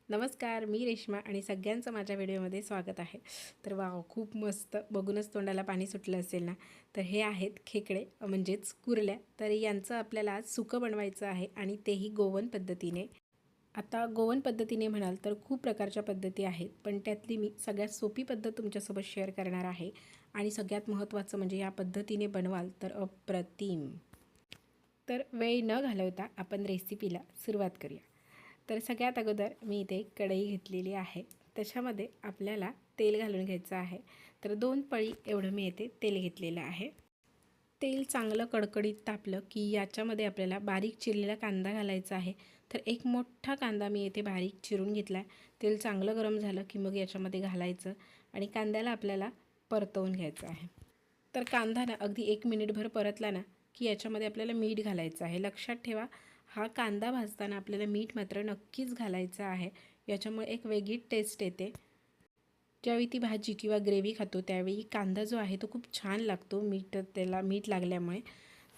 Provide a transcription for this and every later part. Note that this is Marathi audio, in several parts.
नमस्कार, मी रेश्मा आणि सगळ्यांचं माझ्या व्हिडिओमध्ये स्वागत आहे. तर वाव, खूप मस्त, बघूनच तोंडाला पाणी सुटलं असेल ना. तर हे आहेत खेकडे म्हणजेच कुर्ल्या. तर यांचं आपल्याला आज सुकं बनवायचं आहे आणि तेही गोवन पद्धतीने. आता गोवन पद्धतीने म्हणाल तर खूप प्रकारच्या पद्धती आहेत, पण त्यातली मी सगळ्यात सोपी पद्धत तुमच्यासोबत शेअर करणार आहे. आणि सगळ्यात महत्त्वाचं म्हणजे या पद्धतीने बनवाल तर अप्रतिम. तर वेळ न घालवता आपण रेसिपीला सुरुवात करूया. तर सगळ्यात अगोदर मी इथे एक कढई घेतलेली आहे. त्याच्यामध्ये आपल्याला तेल घालून घ्यायचं आहे. तर 2 पळी एवढं मी इथे तेल घेतलेलं आहे. तेल चांगलं कडकडीत तापलं की याच्यामध्ये आपल्याला बारीक चिरलेला कांदा घालायचा आहे. तर एक मोठा कांदा मी इथे बारीक चिरून घेतला आहे. तेल चांगलं गरम झालं की मग याच्यामध्ये घालायचं आणि कांद्याला आपल्याला परतवून घ्यायचं आहे. तर कांदा ना अगदी 1 मिनिटभर परतला ना की याच्यामध्ये आपल्याला मीठ घालायचं आहे. लक्षात ठेवा, हा कांदा भाजताना आपल्याला मीठ मात्र नक्कीच घालायचं आहे. याच्यामुळे एक वेगळी टेस्ट येते. ज्यावेळी ती भाजी किंवा ग्रेव्ही खातो त्यावेळी कांदा जो आहे तो खूप छान लागतो, त्याला मीठ लागल्यामुळे.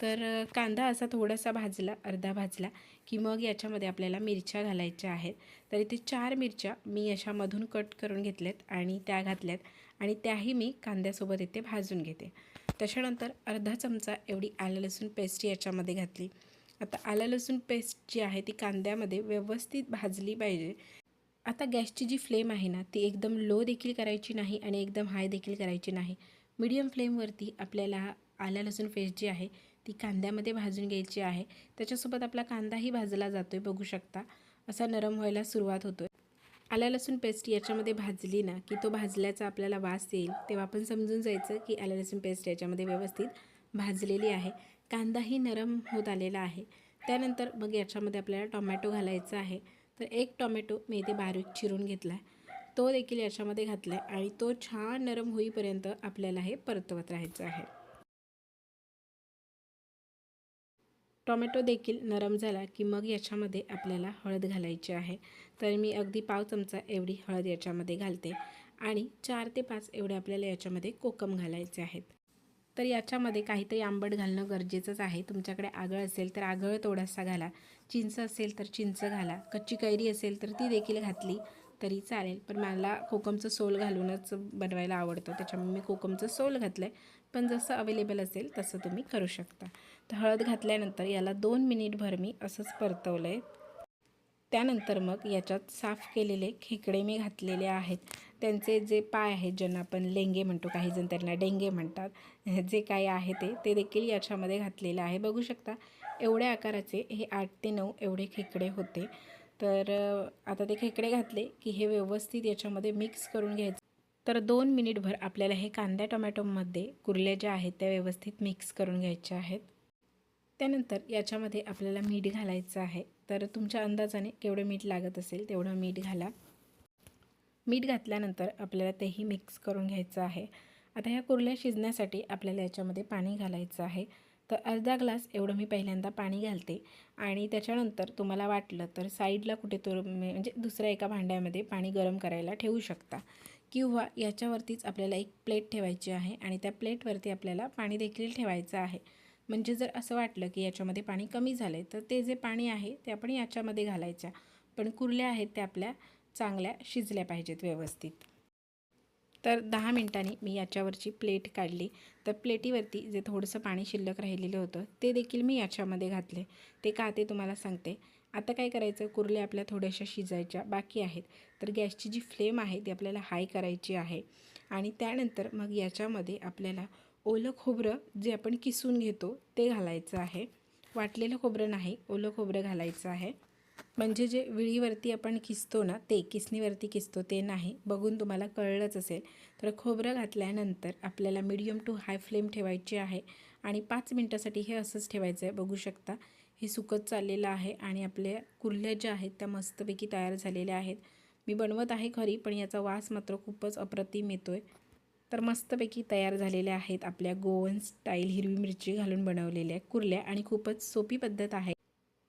तर कांदा असा थोडासा भाजला, अर्धा भाजला की मग याच्यामध्ये आपल्याला मिरच्या घालायच्या आहेत. तर इथे 4 मिरच्या मी याच्यामधून कट करून घेतल्यात आणि त्या घातल्यात आणि त्याही मी कांद्यासोबत इथे भाजून घेते. त्याच्यानंतर अर्धा चमचा एवढी आलं लसूण पेस्ट याच्यामध्ये घातली. आता आलं लसूण पेस्ट जी आहे ती कांद्यामध्ये व्यवस्थित भाजली पाहिजे. आता गॅसची जी फ्लेम आहे ना ती एकदम लो देखील करायची नाही आणि एकदम हाय देखील करायची नाही. मीडियम फ्लेमवरती आपल्याला आलं लसूण पेस्ट जी आहे ती कांद्यामध्ये भाजून घ्यायची आहे. त्याच्यासोबत आपला कांदाही भाजला जातो आहे, बघू शकता असा नरम व्हायला सुरुवात होतो आहे. आलं लसूण पेस्ट याच्यामध्ये भाजली ना की तो भाजल्याचा आपल्याला वास येईल, तेव्हा आपण समजून जायचं की आलं लसूण पेस्ट याच्यामध्ये व्यवस्थित भाजलेली आहे. कांदाही नरम होत आलेला आहे. त्यानंतर मग याच्यामध्ये आपल्याला टोमॅटो घालायचा आहे. तर एक टोमॅटो मी इथे बारीक चिरून घेतला आहे, तो देखील याच्यामध्ये घातला आहे आणि तो छान नरम होईपर्यंत आपल्याला हे परतवत राहायचं आहे. टोमॅटो देखील नरम झाला की मग याच्यामध्ये आपल्याला हळद घालायची आहे. तर मी अगदी पाव चमचा एवढी हळद याच्यामध्ये घालते आणि 4 ते 5 एवढे आपल्याला याच्यामध्ये कोकम घालायचे आहेत. तर याच्यामध्ये काहीतरी आंबट घालणं गरजेचंच आहे. तुमच्याकडे आगळ असेल तर आगळ थोडासा घाला, चिंच असेल तर चिंच घाला, कच्ची कैरी असेल तर ती देखील घातली तरी चालेल. पण मला कोकमचं सोल घालूनच बनवायला आवडतं, त्याच्यामुळे मी कोकमचं सोल घातलं आहे. पण जसं अवेलेबल असेल तसं तुम्ही करू शकता. तर हळद घातल्यानंतर याला 2 मिनिटभर मी असंच परतवलं आहे. त्यानंतर मग याच्यात साफ केलेले खेकडे मी घातलेले आहेत. त्यांचे जे पाय आहेत, ज्यांना आपण लेंगे म्हणतो, काही जण त्यांना डेंगे म्हणतात, जे काही आहे ते देखील याच्यामध्ये घातलेलं आहे. बघू शकता एवढ्या आकाराचे हे 8 ते 9 एवढे खेकडे होते. तर आता ते खेकडे घातले की हे व्यवस्थित याच्यामध्ये मिक्स करून घ्यायचं. तर 2 मिनिटभर आपल्याला हे कांदा टोमॅटोमध्ये कुर्ल्या ज्या आहेत त्या व्यवस्थित मिक्स करून घ्यायच्या आहेत. त्यानंतर याच्यामध्ये आपल्याला मीठ घालायचं आहे. तर तुमच्या अंदाजाने केवढं मीठ लागत असेल तेवढं मीठ घाला. मीठ घातल्यानंतर आपल्याला तेही मिक्स करून घ्यायचं आहे. आता ह्या कुर्ल्या शिजण्यासाठी आपल्याला याच्यामध्ये पाणी घालायचं आहे. तर अर्धा ग्लास एवढं मी पहिल्यांदा पाणी घालते आणि त्याच्यानंतर तुम्हाला वाटलं तर साईडला कुठे म्हणजे दुसऱ्या एका भांड्यामध्ये पाणी गरम करायला ठेवू शकता किंवा याच्यावरतीच आपल्याला एक प्लेट ठेवायची आहे आणि त्या प्लेटवरती आपल्याला पाणी देखील ठेवायचं आहे. म्हणजे जर असं वाटलं की याच्यामध्ये पाणी कमी झालं आहे तर ते जे पाणी आहे ते आपण याच्यामध्ये घालायचं. पण कुर्ल्या आहेत त्या आपल्या चांगल्या शिजल्या पाहिजेत व्यवस्थित. तर 10 मिनिटांनी मी याच्यावरची प्लेट काढली. तर प्लेटीवरती जे थोडंसं पाणी शिल्लक राहिलेलं होतं ते देखील मी याच्यामध्ये घातले. ते का ते तुम्हाला सांगते. आता काय करायचं, कुर्ल्या आपल्या थोड्याशा शिजायच्या बाकी आहेत. तर गॅसची जी फ्लेम आहे ती आपल्याला हाय करायची आहे आणि त्यानंतर मग याच्यामध्ये आपल्याला ओलं खोबरं जे आपण किसून घेतो ते घालायचं आहे. वाटलेलं खोबरं नाही, ओलं खोबरं घालायचं आहे. म्हणजे जे विळीवरती आपण किसतो ना, ते किसणीवरती किसतो ते नाही, बघून तुम्हाला कळलंच असेल. तर खोबरं घातल्यानंतर आपल्याला मीडियम टू हाय फ्लेम ठेवायची आहे आणि 5 मिनटासाठी हे असंच ठेवायचं आहे. बघू शकता हे सुकत चाललेलं आहे आणि आपल्या कुर्ल्या ज्या आहेत त्या मस्तपैकी तयार झालेल्या आहेत. मी बनवत आहे खरी, पण याचा वास मात्र खूपच अप्रतिम येतो आहे. तर मस्तपैकी तयार झालेल्या आहेत आपल्या गोवन स्टाईल हिरवी मिरची घालून बनवलेल्या कुर्ल्या आणि खूपच सोपी पद्धत आहे.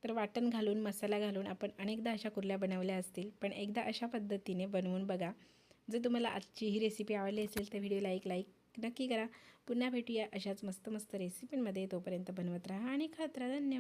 तर वाटण घालून मसाला घालून आपण अनेकदा अशा कुर्ल्या बनवल्या असतील, पण एकदा अशा पद्धतीने बनवून बघा. जर तुम्हाला आजची ही रेसिपी आवडली असेल तर व्हिडिओला एक लाईक नक्की करा. पुन्हा भेटूया अशाच मस्त मस्त रेसिपींमध्ये. तोपर्यंत बनवत राहा आणि खात राहा. धन्यवाद.